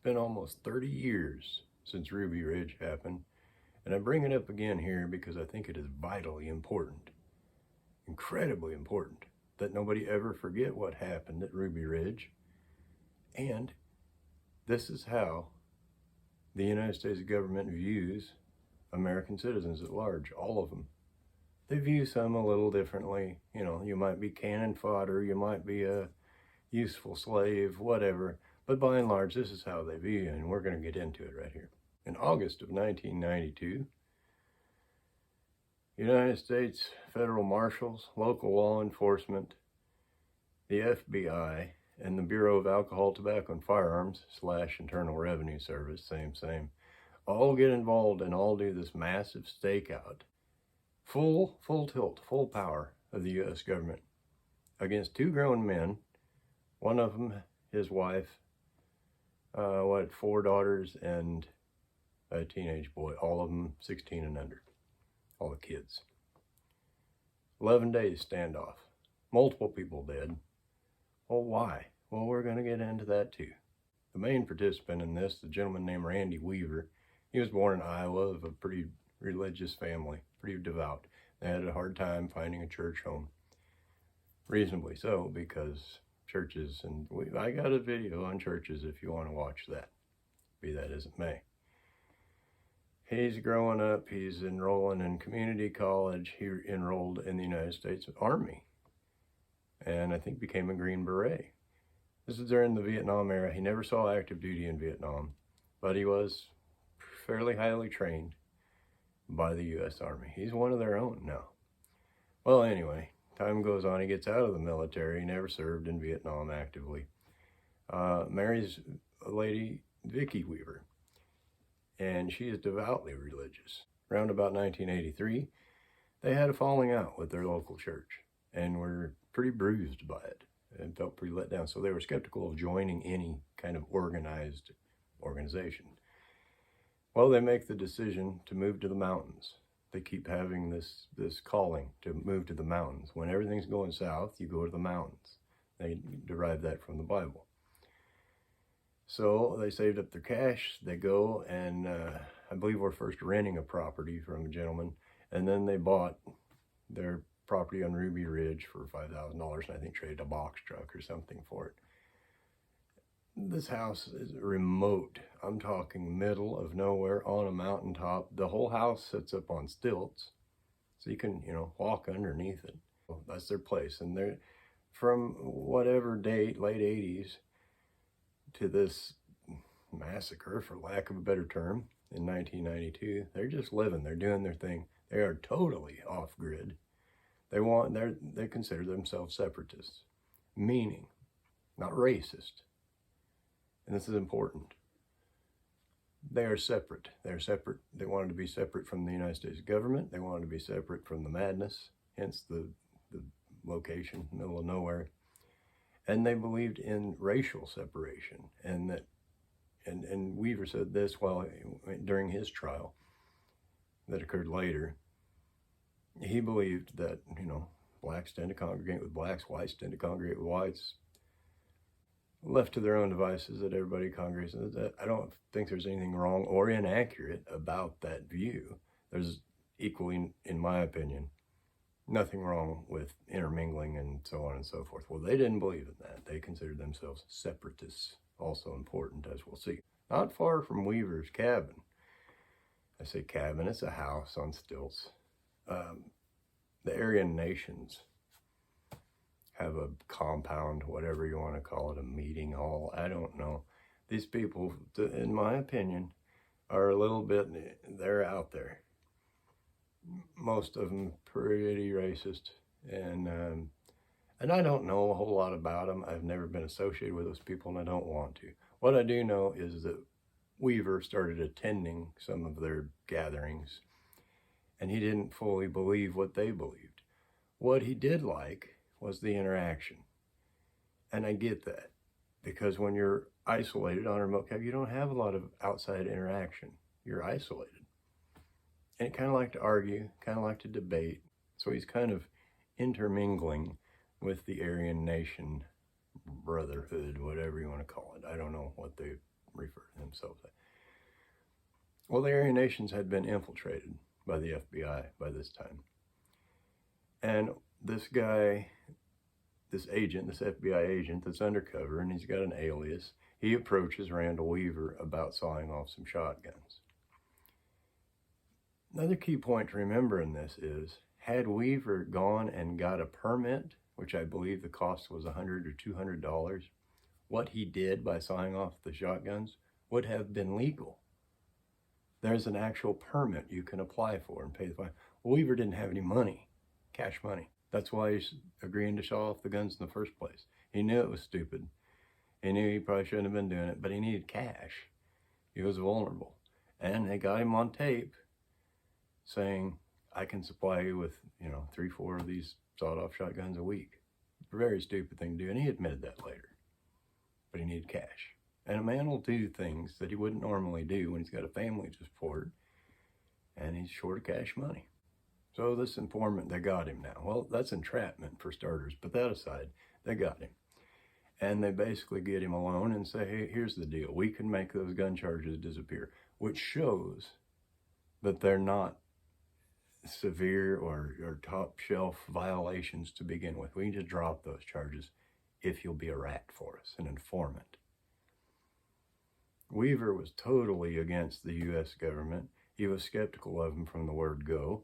been almost 30 years since Ruby Ridge happened, and I bring it up again here because I think it is vitally important, incredibly important, that nobody ever forget what happened at Ruby Ridge. And this is how the United States government views American citizens at large, all of them. They view some a little differently. You know, you might be cannon fodder, you might be a useful slave, whatever. But by and large, this is how they view you, and we're going to get into it right here. In August of 1992, United States federal marshals, local law enforcement, the FBI, and the Bureau of Alcohol, Tobacco, and Firearms / Internal Revenue Service, same, all get involved and all do this massive stakeout. Full tilt, full power of the U.S. government against two grown men, one of them, his wife, 4 daughters and a teenage boy, all of them 16 and under, all the kids. 11 days standoff, multiple people dead. Well, why? Well, we're going to get into that too. The main participant in this, the gentleman named Randy Weaver, he was born in Iowa of a pretty religious family, pretty devout. They had a hard time finding a church home. Reasonably so, because churches, and I got a video on churches if you want to watch that, be that as it may. He's growing up, he's enrolling in community college, he enrolled in the United States Army, and I think became a Green Beret. This is during the Vietnam era. He never saw active duty in Vietnam, but he was fairly highly trained by the U.S. Army. He's one of their own now. Well, anyway, time goes on, he gets out of the military, he never served in Vietnam actively. Marries a lady, Vicki Weaver, and she is devoutly religious. Around about 1983, they had a falling out with their local church and were pretty bruised by it and felt pretty let down. So they were skeptical of joining any kind of organized organization. Well, they make the decision to move to the mountains. They keep having this calling to move to the mountains. When everything's going south, you go to the mountains. They derive that from the Bible. So they saved up their cash. They go and I believe we're first renting a property from a gentleman, and then they bought their property on Ruby Ridge for $5,000, and I think traded a box truck or something for it. This house is remote. I'm talking middle of nowhere on a mountaintop. The whole house sits up on stilts, so you can, walk underneath it. That's their place. And they're from whatever date, late 80s, to this massacre, for lack of a better term, in 1992. They're just living. They're doing their thing. They are totally off grid. They consider themselves separatists, meaning not racist. And this is important. They are separate. They're separate. They wanted to be separate from the United States government. They wanted to be separate from the madness, hence the location, middle of nowhere. And they believed in racial separation. And Weaver said this during his trial that occurred later. He believed that, blacks tend to congregate with blacks, whites tend to congregate with whites. Left to their own devices, that everybody congregates. I don't think there's anything wrong or inaccurate about that view. There's equally, in my opinion, nothing wrong with intermingling and so on and so forth. Well, they didn't believe in that. They considered themselves separatists, also important, as we'll see. Not far from Weaver's cabin. I say cabin, it's a house on stilts. The Aryan nations have a compound, whatever you want to call it, a meeting hall, I don't know. These people, in my opinion, are a little bit, they're out there. Most of them pretty racist, and I don't know a whole lot about them. I've never been associated with those people, and I don't want to. What I do know is that Weaver started attending some of their gatherings, and he didn't fully believe what they believed. What he did like was the interaction. And I get that, because when you're isolated on a remote cab, you don't have a lot of outside interaction. You're isolated. And kind of like to argue, kind of like to debate. So he's kind of intermingling with the Aryan Nation Brotherhood, whatever you want to call it. I don't know what they refer to themselves. Well, the Aryan nations had been infiltrated by the FBI by this time. And this guy, this FBI agent that's undercover, and he's got an alias, he approaches Randall Weaver about sawing off some shotguns. Another key point to remember in this is, had Weaver gone and got a permit, which I believe the cost was $100 or $200, what he did by sawing off the shotguns would have been legal. There's an actual permit you can apply for and pay the fine. Well, Weaver didn't have any money, cash money. That's why he's agreeing to saw off the guns in the first place. He knew it was stupid. He knew he probably shouldn't have been doing it, but he needed cash. He was vulnerable. And they got him on tape saying, I can supply you with, 3, 4 of these sawed-off shotguns a week. Very stupid thing to do, and he admitted that later. But he needed cash. And a man will do things that he wouldn't normally do when he's got a family to support, and he's short of cash money. So this informant, they got him now. Well, that's entrapment for starters, but that aside, they got him. And they basically get him alone and say, hey, here's the deal. We can make those gun charges disappear, which shows that they're not severe or top shelf violations to begin with. We can just drop those charges if you'll be a rat for us, an informant. Weaver was totally against the U.S. government. He was skeptical of them from the word go.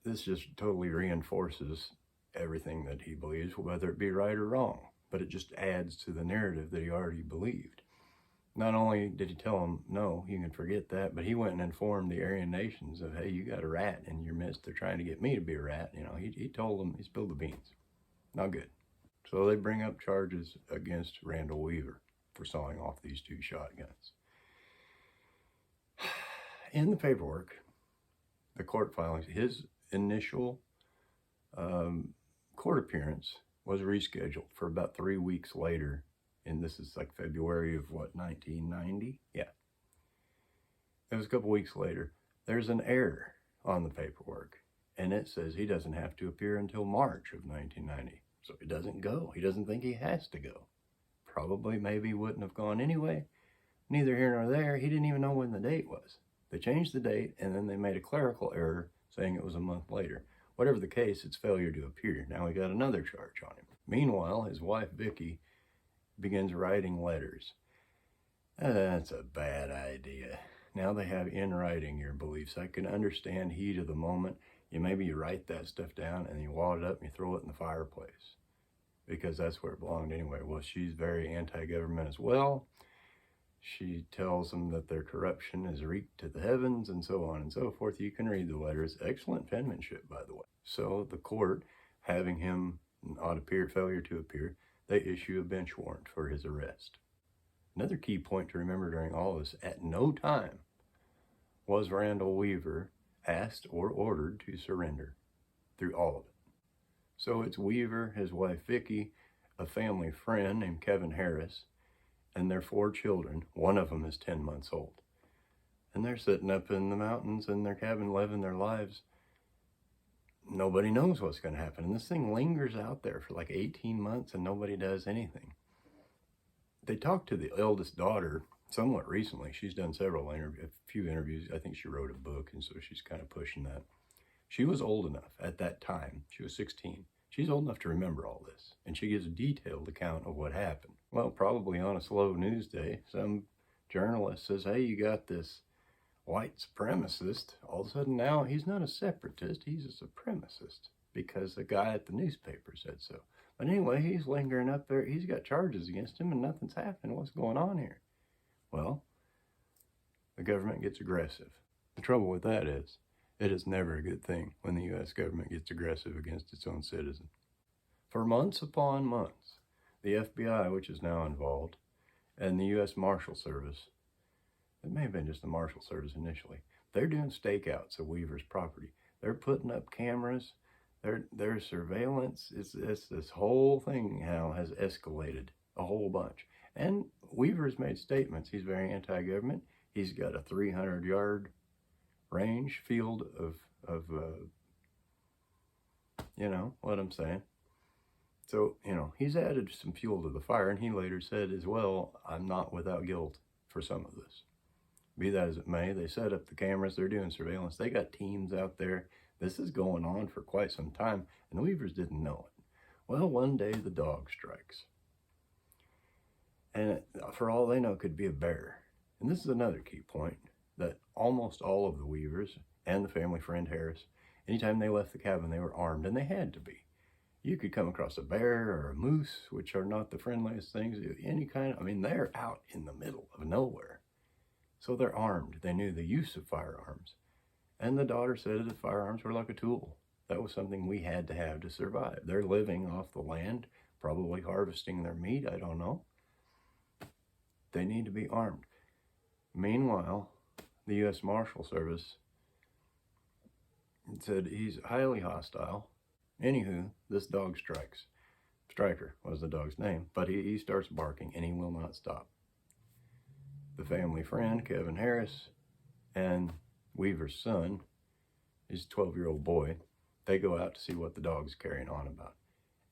This just totally reinforces everything that he believes, whether it be right or wrong. But it just adds to the narrative that he already believed. Not only did he tell them, no, you can forget that, but he went and informed the Aryan nations of, hey, you got a rat in your midst. They're trying to get me to be a rat. He told them, he spilled the beans. Not good. So they bring up charges against Randall Weaver for sawing off these 2 shotguns. In the paperwork, the court filings, his initial court appearance was rescheduled for about 3 weeks later. And this is like February of 1990? Yeah. It was a couple weeks later. There's an error on the paperwork, and it says he doesn't have to appear until March of 1990. So he doesn't go. He doesn't think he has to go. Probably maybe wouldn't have gone anyway. Neither here nor there. He didn't even know when the date was. They changed the date, and then they made a clerical error saying it was a month later. Whatever the case, it's failure to appear. Now we got another charge on him. Meanwhile, his wife, Vicky, begins writing letters. That's a bad idea. Now they have in writing your beliefs. I can understand heat of the moment. Maybe you write that stuff down and you wad it up and you throw it in the fireplace because that's where it belonged anyway. Well, she's very anti-government as well. She tells them that their corruption is reeked to the heavens and so on and so forth. You can read the letters. Excellent penmanship, by the way. So the court, having him not appear, failure to appear, they issue a bench warrant for his arrest. Another key point to remember during all this, at no time was Randall Weaver asked or ordered to surrender through all of it. So it's Weaver, his wife Vicky, a family friend named Kevin Harris, and their 4 children. One of them is 10 months old. And they're sitting up in the mountains in their cabin living their lives. Nobody knows what's going to happen. And this thing lingers out there for like 18 months and nobody does anything. They talked to the eldest daughter somewhat recently. She's done a few interviews. I think she wrote a book, and so she's kind of pushing that. She was old enough at that time. She was 16. She's old enough to remember all this. And she gives a detailed account of what happened. Well, probably on a slow news day, some journalist says, hey, you got this white supremacist. All of a sudden now he's not a separatist, he's a supremacist because the guy at the newspaper said so. But anyway, he's lingering up there. He's got charges against him and nothing's happening. What's going on here? Well, the government gets aggressive. The trouble with that is, it is never a good thing when the U.S. government gets aggressive against its own citizen. For months upon months, the FBI, which is now involved, and the U.S. Marshal Service, it may have been just the Marshal Service initially, they're doing stakeouts of Weaver's property. They're putting up cameras. Their surveillance, this whole thing now has escalated a whole bunch. And Weaver's made statements. He's very anti-government. He's got a 300-yard range field of you know what I'm saying. So, he's added some fuel to the fire, and he later said as well, I'm not without guilt. for some of this. Be that as it may, they set up the cameras, they're doing surveillance, they got teams out there. This is going on for quite some time, and the Weavers didn't know it. Well, one day the dog strikes. And for all they know, it could be a bear. And this is another key point, that almost all of the Weavers and the family friend Harris, anytime they left the cabin, they were armed, and they had to be. You could come across a bear or a moose, which are not the friendliest things, any kind of, I mean, they're out in the middle of nowhere. So they're armed. They knew the use of firearms. And the daughter said that firearms were like a tool. That was something we had to have to survive. They're living off the land, probably harvesting their meat, I don't know. They need to be armed. Meanwhile, the U.S. Marshal Service said he's highly hostile. Anywho, this dog strikes. Striker was the dog's name, but he starts barking and he will not stop. The family friend, Kevin Harris, and Weaver's son, his 12-year-old boy, they go out to see what the dog's carrying on about.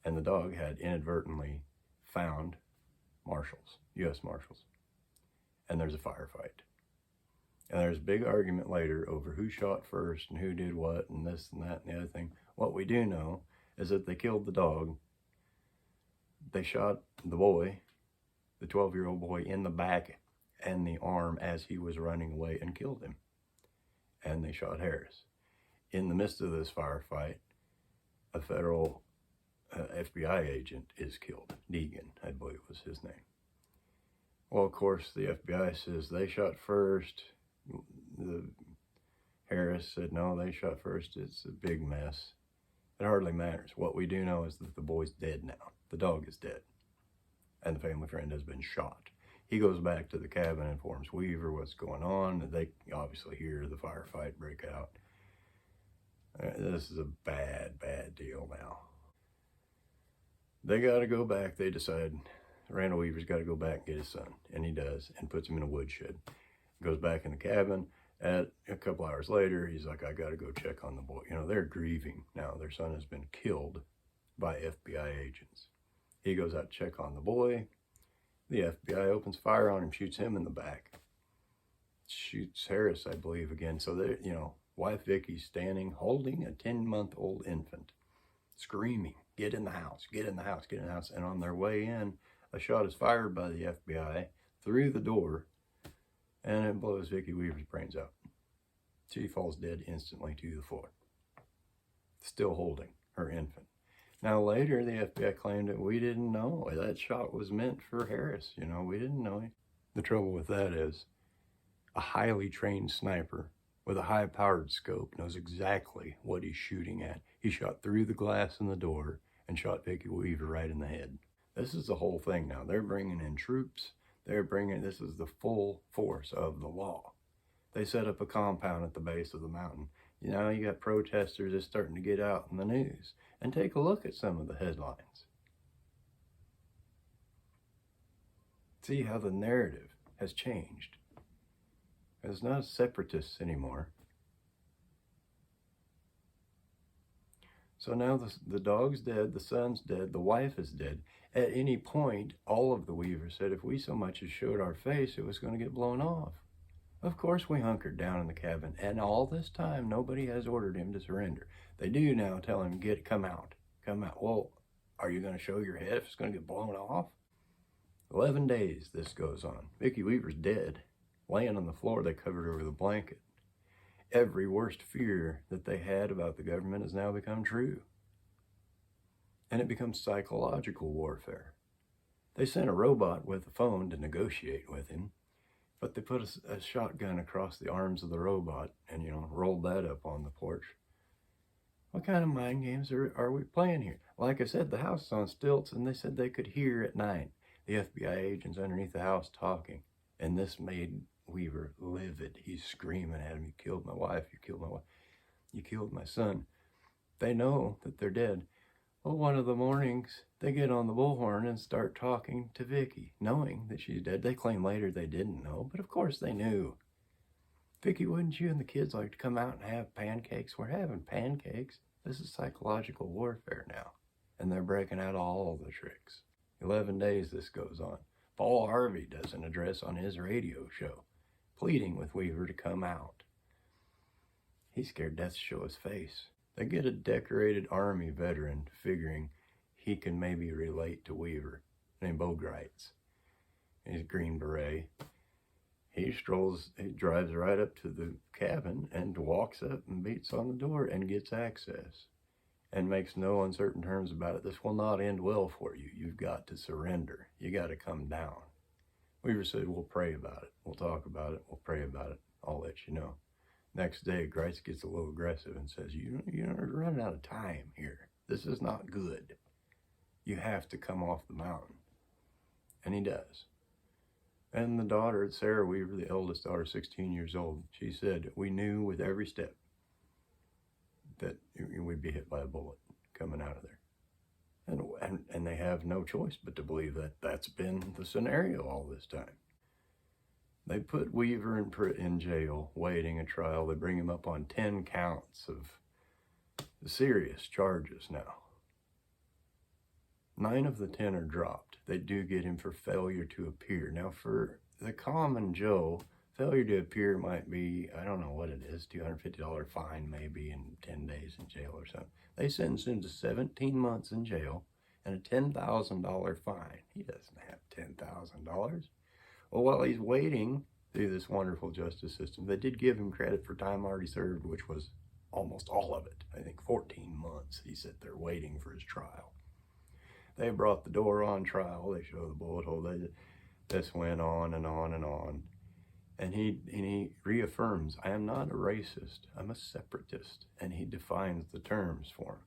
And the dog had inadvertently found marshals, U.S. Marshals. And there's a firefight. And there's a big argument later over who shot first and who did what and this and that and the other thing. What we do know is that they killed the dog. They shot the boy, the 12-year-old boy, in the back and the arm as he was running away and killed him. And they shot Harris. In the midst of this firefight, a federal FBI agent is killed. Deegan, I believe was his name. Well, of course, the FBI says they shot first. The Harris said, no, they shot first. It's a big mess. It hardly matters. What we do know is that the boy's dead now. The dog is dead. And the family friend has been shot. He goes back to the cabin and informs Weaver what's going on. They obviously hear the firefight break out. This is a bad, bad deal now. They got to go back. They decide Randall Weaver's got to go back and get his son. And he does, and puts him in a woodshed. Goes back in the cabin. At a couple hours later, he's like, I got to go check on the boy. You know, they're grieving now. Their son has been killed by FBI agents. He goes out to check on the boy. The FBI opens fire on him, shoots him in the back. Shoots Harris, I believe, again. So, you know, wife Vicky's standing, holding a 10-month-old infant, screaming, get in the house, get in the house, get in the house. And on their way in, a shot is fired by the FBI through the door, and it blows Vicky Weaver's brains out. She falls dead instantly to the floor, still holding her infant. Now later, the FBI claimed that we didn't know that shot was meant for Harris. You know, we didn't know it. The trouble with that is a highly trained sniper with a high-powered scope knows exactly what he's shooting at. He shot through the glass in the door and shot Vicky Weaver right in the head. This is the whole thing now. They're bringing in troops. This is the full force of the law. They set up a compound at the base of the mountain. You know, you got protesters that's starting to get out in the news. And take a look at some of the headlines. See how the narrative has changed. It's not separatists anymore. So now the dog's dead, the son's dead, the wife is dead. At any point, all of the Weavers said if we so much as showed our face, it was going to get blown off. Of course, we hunkered down in the cabin, and all this time, nobody has ordered him to surrender. They do now tell him, come out, come out. Well, are you going to show your head if it's going to get blown off? 11 days this goes on. Vicky Weaver's dead. Laying on the floor, they covered over the blanket. Every worst fear that they had about the government has now become true. And it becomes psychological warfare. They sent a robot with a phone to negotiate with him, but they put a shotgun across the arms of the robot and, you know, rolled that up on the porch. What kind of mind games are we playing here? Like I said, the house is on stilts, and they said they could hear at night the FBI agents underneath the house talking. And this made Weaver livid. He's screaming at him, you killed my wife, you killed my wife, you killed my son. They know that they're dead. Well, one of the mornings, they get on the bullhorn and start talking to Vicky, knowing that she's dead. They claim later they didn't know, but of course they knew. Vicky, wouldn't you and the kids like to come out and have pancakes? We're having pancakes. This is psychological warfare now. And they're breaking out all the tricks. 11 days this goes on. Paul Harvey does an address on his radio show, pleading with Weaver to come out. He's scared death to show his face. They get a decorated Army veteran, figuring he can maybe relate to Weaver, named Bogreitz. He's a Green Beret. He drives right up to the cabin and walks up and beats on the door and gets access and makes no uncertain terms about it. This will not end well for you. You've got to surrender. You got to come down. Weaver said, we'll pray about it. We'll talk about it. We'll pray about it. I'll let you know. Next day, Greitz gets a little aggressive and says, you're running out of time here. This is not good. You have to come off the mountain. And he does. And the daughter, Sarah Weaver, the eldest daughter, 16 years old, she said, we knew with every step that we'd be hit by a bullet coming out of there. And they have no choice but to believe that that's been the scenario all this time. They put Weaver in jail, waiting a trial. They bring him up on 10 counts of serious charges now. 9 of the 10 are dropped. They do get him for failure to appear. Now, for the common Joe, failure to appear might be, I don't know what it is, $250 fine maybe, and 10 days in jail or something. They sentence him to 17 months in jail and a $10,000 fine. He doesn't have $10,000. Well, while he's waiting through this wonderful justice system, they did give him credit for time already served, which was almost all of it. I think 14 months he sat there waiting for his trial. They brought the door on trial. They show the bullet hole. This went on and on and on. And he reaffirms, I am not a racist. I'm a separatist. And he defines the terms for him.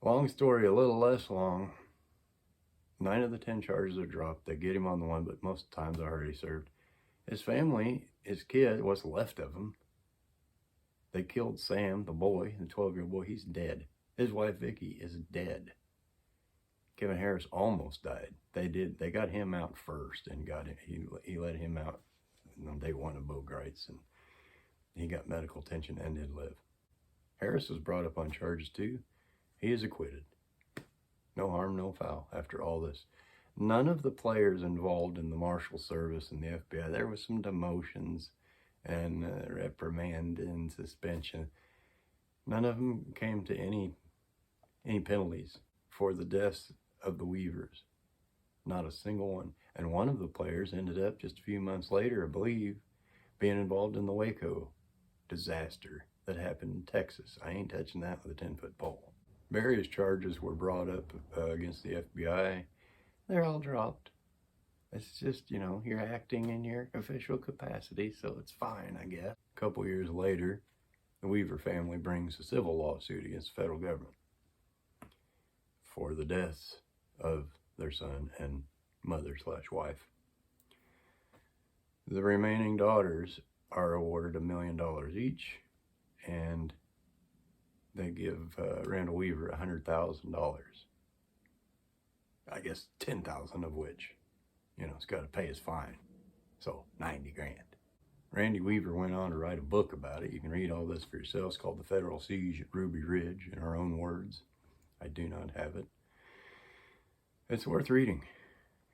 Long story, a little less long. 9 of the 10 charges are dropped. They get him on the one, but most times already served. His family, his kid, what's left of him, they killed Sam, the boy, the 12-year-old boy. He's dead. His wife, Vicky, is dead. Kevin Harris almost died. They got him out first and he let him out on day 1 of Bogreitz, and he got medical attention and did live. Harris was brought up on charges too. He is acquitted. No harm, no foul after all this. None of the players involved in the Marshal Service and the FBI, there was some demotions and reprimand and suspension. None of them came to any penalties for the deaths of the Weavers. Not a single one. And one of the players ended up just a few months later, I believe, being involved in the Waco disaster that happened in Texas. I ain't touching that with a 10-foot pole. Various charges were brought up against the FBI. They're all dropped. It's just, you're acting in your official capacity, so it's fine, I guess. A couple years later, the Weaver family brings a civil lawsuit against the federal government for the deaths of their son and mother/wife. The remaining daughters are awarded $1 million each, and they give Randall Weaver $100,000. I guess 10,000 of which, it's got to pay his fine. So 90 grand. Randy Weaver went on to write a book about it. You can read all this for yourself. It's called The Federal Siege at Ruby Ridge, in our own words. I do not have it. It's worth reading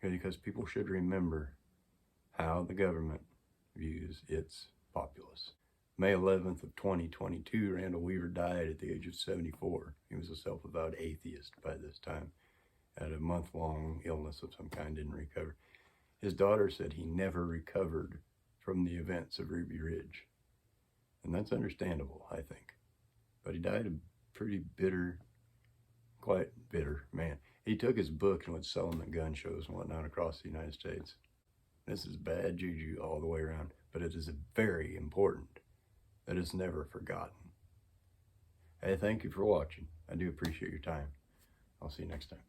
because people should remember how the government views its populace. May 11th of 2022, Randall Weaver died at the age of 74. He was a self-avowed atheist by this time. Had a month-long illness of some kind, didn't recover. His daughter said he never recovered from the events of Ruby Ridge. And that's understandable, I think. But he died a pretty bitter, quite bitter man. He took his book and would sell them at gun shows and whatnot across the United States. This is bad juju all the way around, but it is very important that it's never forgotten. Hey, thank you for watching. I do appreciate your time. I'll see you next time.